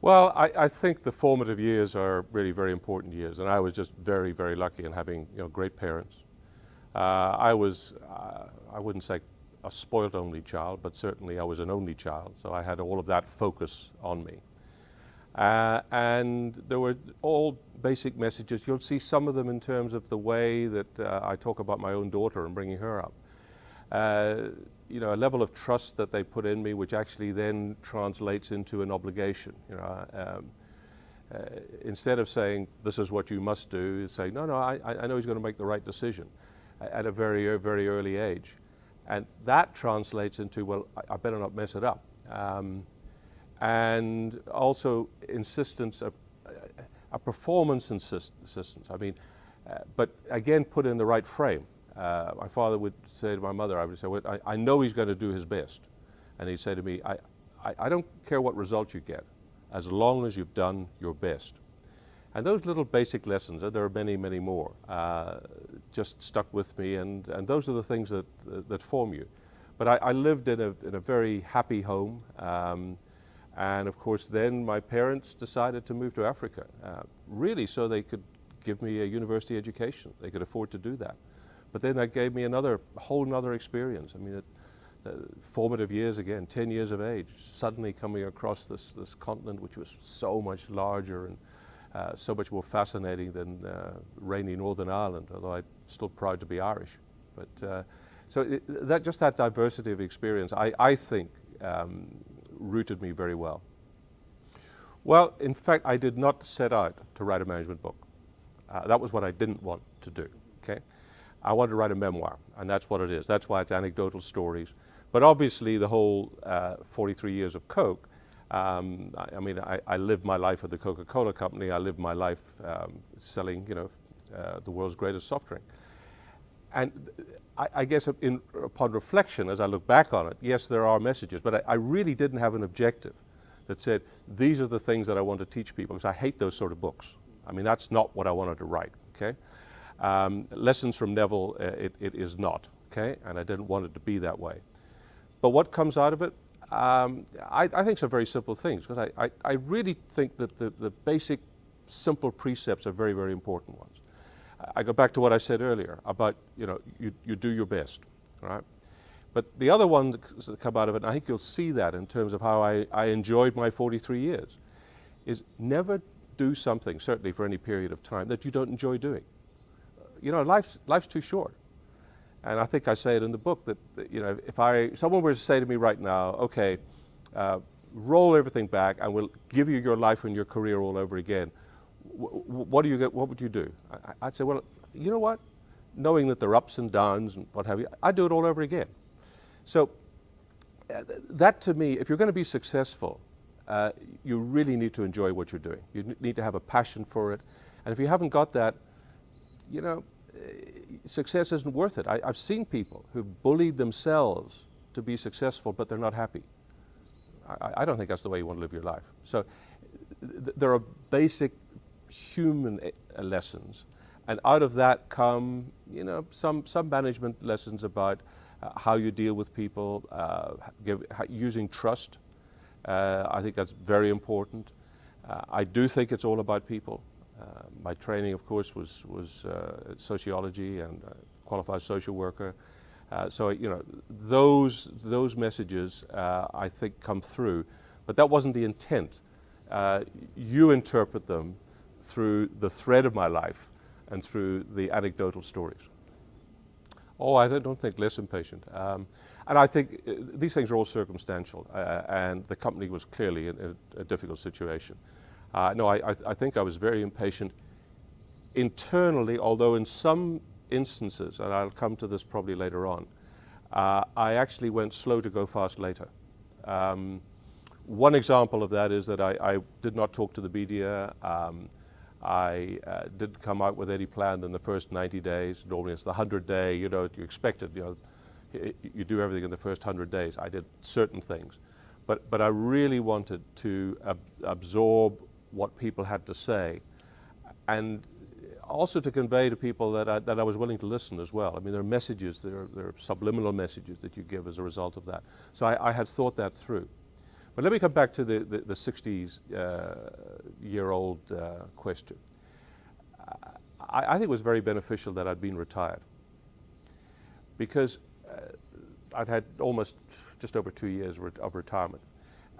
Well, I think the formative years are really very important years, and I was just very, very lucky in having great parents. I wouldn't say a spoiled only child, but certainly I was an only child, so I had all of that focus on me. And there were all basic messages. You'll see some of them in terms of the way that I talk about my own daughter and bringing her up. A level of trust that they put in me, which actually then translates into an obligation. Instead of saying, this is what you must do, is say, no, I know he's going to make the right decision at a very, very early age. And that translates into, well, I better not mess it up. And also insistence, a performance insistence. But again, put in the right frame. My father would say to my mother, I would say, well, I know he's going to do his best. And he'd say to me, I don't care what result you get, as long as you've done your best. And those little basic lessons, there are many, many more, just stuck with me, and those are the things that form you. But I lived in a very happy home, and of course then my parents decided to move to Africa, really so they could give me a university education. They could afford to do that. But then that gave me whole nother experience. Formative years again, 10 years of age, suddenly coming across this continent which was so much larger and so much more fascinating than rainy Northern Ireland, although I'm still proud to be Irish. But that diversity of experience, I think, rooted me very well. Well, in fact, I did not set out to write a management book. That was what I didn't want to do. Okay, I wanted to write a memoir, and that's what it is. That's why it's anecdotal stories. But obviously, the whole 43 years of Coke. I lived my life at the Coca-Cola Company. I lived my life selling, the world's greatest soft drink. And I guess upon reflection, as I look back on it, yes, there are messages, but I really didn't have an objective that said, these are the things that I want to teach people, because I hate those sort of books. That's not what I wanted to write, okay? Lessons from Neville, it is not, okay? And I didn't want it to be that way. But what comes out of it? I think some very simple things, because I really think that the basic, simple precepts are very, very important ones. I go back to what I said earlier about, you do your best, right? But the other one that come out of it, and I think you'll see that in terms of how I enjoyed my 43 years, is never do something, certainly for any period of time, that you don't enjoy doing. Life's too short. And I think I say it in the book that if someone were to say to me right now, okay, roll everything back and we'll give you your life and your career all over again, what would you do? I'd say, well, you know what? Knowing that there are ups and downs and what have you, I'd do it all over again. So that to me, if you're going to be successful, you really need to enjoy what you're doing. You need to have a passion for it. And if you haven't got that, success isn't worth it. I've seen people who've bullied themselves to be successful, but they're not happy. I don't think that's the way you want to live your life. So there are basic human lessons, and out of that come, some management lessons about how you deal with people, using trust. I think that's very important. I do think it's all about people. My training, of course, was sociology and qualified social worker. So those messages I think come through, but that wasn't the intent. You interpret them through the thread of my life and through the anecdotal stories. Oh, I don't think less impatient. And I think these things are all circumstantial, and the company was clearly in a difficult situation. No, I think I was very impatient internally, although in some instances, and I'll come to this probably later on, I actually went slow to go fast later. One example of that is that I did not talk to the media. I didn't come out with any plan in the first 90 days. Normally it's the 100-day, you expect it, you do everything in the first 100 days. I did certain things. But I really wanted to absorb what people had to say, and also to convey to people that I was willing to listen as well. There are messages, there are subliminal messages that you give as a result of that. So I had thought that through. But let me come back to the 60-year-old question. I think it was very beneficial that I'd been retired, because I'd had almost just over 2 years of retirement,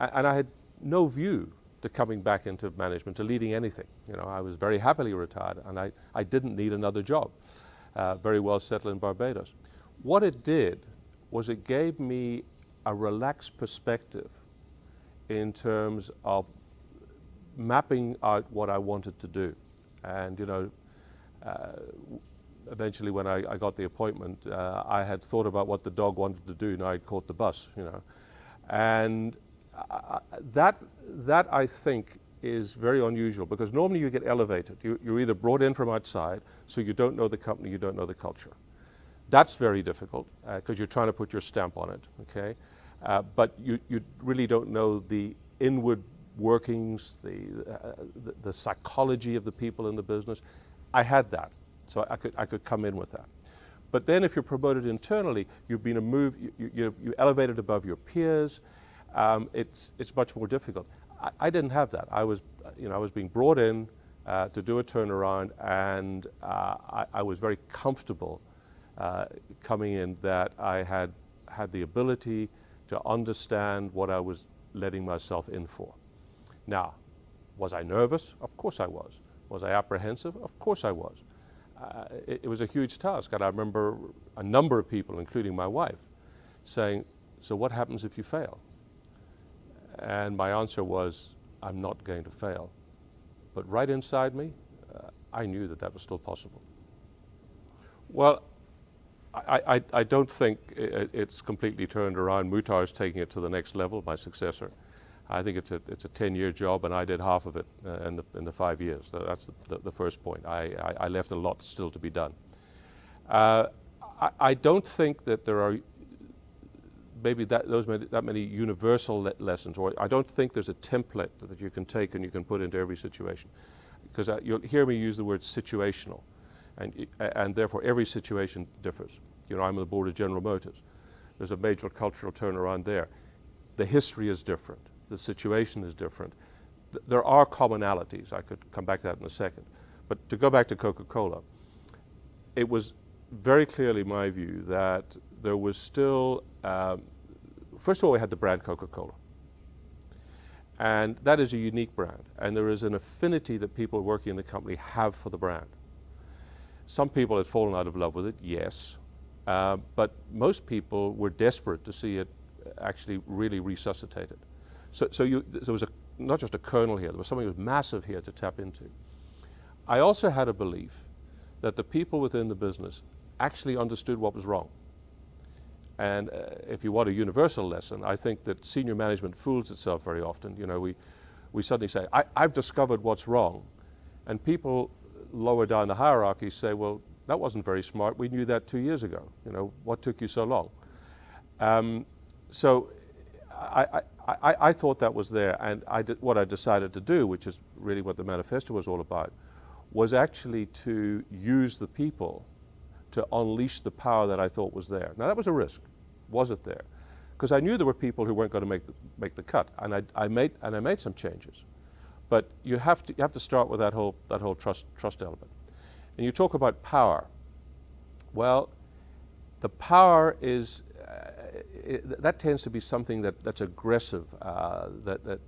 and I had no view to coming back into management, to leading anything. You know, I was very happily retired, and I didn't need another job. Very well settled in Barbados. What it did was it gave me a relaxed perspective in terms of mapping out what I wanted to do. And, you know, eventually when I got the appointment, I had thought about what the dog wanted to do, and I'd caught the bus, you know. And that I think is very unusual, because normally you get elevated. You're either brought in from outside, so you don't know the company, you don't know the culture. That's very difficult, because you're trying to put your stamp on it, okay? But you really don't know the inward workings, the psychology of the people in the business. I had that, so I could come in with that. But then if you're promoted internally, you've been you elevated above your peers. It's much more difficult. I didn't have that. I was being brought in to do a turnaround, and I was very comfortable coming in that I had the ability to understand what I was letting myself in for. Now, was I nervous? Of course I was. Was I apprehensive? Of course I was. It was a huge task, and I remember a number of people, including my wife, saying, "So what happens if you fail?" And my answer was, "I'm not going to fail." But right inside me, I knew that was still possible. Well, I don't think it's completely turned around. Muhtar's taking it to the next level, my successor. I think it's a 10-year job, and I did half of it in the 5 years. So that's the first point. I left a lot still to be done. I don't think that there are maybe that many universal lessons, or I don't think there's a template that you can take and you can put into every situation, because you'll hear me use the word situational, and therefore every situation differs. You know, I'm on the board of General Motors. There's a major cultural turnaround there. The history is different. The situation is different. There are commonalities. I could come back to that in a second. But to go back to Coca-Cola, it was very clearly my view that there was still, first of all, we had the brand Coca-Cola. And that is a unique brand. And there is an affinity that people working in the company have for the brand. Some people had fallen out of love with it, yes. But most people were desperate to see it actually really resuscitated. So there was not just a kernel here, there was something that was massive here to tap into. I also had a belief that the people within the business actually understood what was wrong. And if you want a universal lesson, I think that senior management fools itself very often. You know, we suddenly say, I've discovered what's wrong. And people lower down the hierarchy say, well, that wasn't very smart. We knew that 2 years ago. You know, what took you so long? So I thought that was there, and what I decided to do, which is really what the manifesto was all about, was actually to use the people to unleash the power that I thought was there. Now that was a risk. Was it there? Because I knew there were people who weren't going to make the cut, and I made some changes. But you have to start with that whole trust element. And you talk about power. Well, the power is that tends to be something that's aggressive, that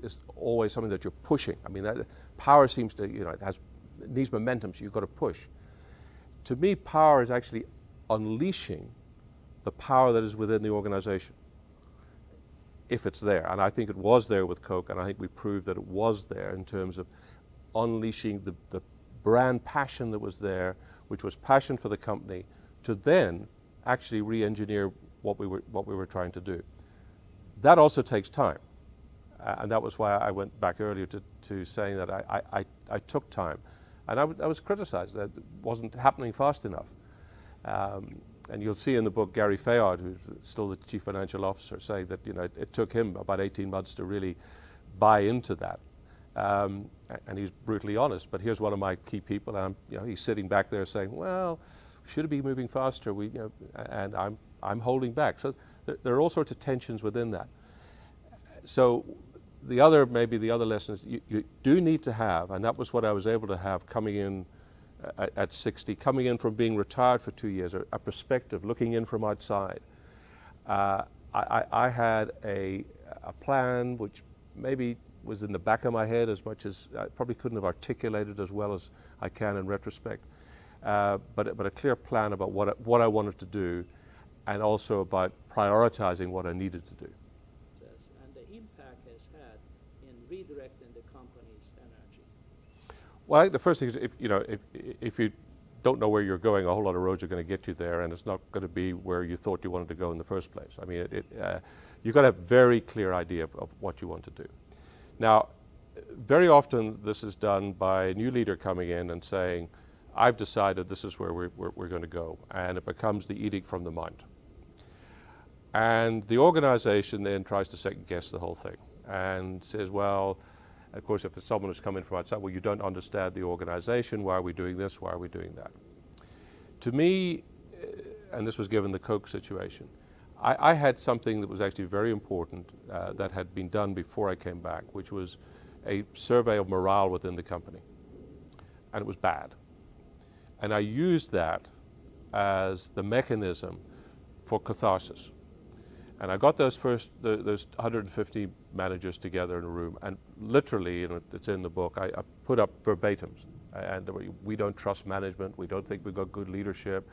is always something that you're pushing. I mean, power seems to, you know, it needs momentum, so you've got to push. To me, power is actually unleashing the power that is within the organization, if it's there. And I think it was there with Coke, and I think we proved that it was there in terms of unleashing the brand passion that was there, which was passion for the company, to then actually re-engineer what we were trying to do. That also takes time, and that was why I went back earlier to saying that I took time, and I was criticized that it wasn't happening fast enough. And you'll see in the book Gary Fayard, who's still the chief financial officer, say that, you know, it took him about 18 months to really buy into that. And he's brutally honest. But here's one of my key people, and he's sitting back there saying, "Well, should it be moving faster?" And I'm holding back. So there are all sorts of tensions within that. So maybe the other lesson is you do need to have, and that was what I was able to have coming in at 60, coming in from being retired for 2 years, a perspective, looking in from outside. I had a plan which maybe was in the back of my head as much as I probably couldn't have articulated as well as I can in retrospect, but a clear plan about what I wanted to do, and also about prioritizing what I needed to do. And the impact has had in redirecting the company's energy. Well, I think the first thing is if you don't know where you're going, a whole lot of roads are going to get you there, and it's not going to be where you thought you wanted to go in the first place. I mean, you've got to have a very clear idea of what you want to do. Now, very often this is done by a new leader coming in and saying, I've decided this is where we're going to go, and it becomes the edict from the mount. And the organization then tries to second guess the whole thing and says, well, of course, if it's someone who's coming from outside, well, you don't understand the organization, why are we doing this, why are we doing that? To me, and this was given the Coke situation, I had something that was actually very important that had been done before I came back, which was a survey of morale within the company. And it was bad. And I used that as the mechanism for catharsis. And I got those 150 managers together in a room, and literally, it's in the book, I put up verbatims. And we don't trust management, we don't think we've got good leadership,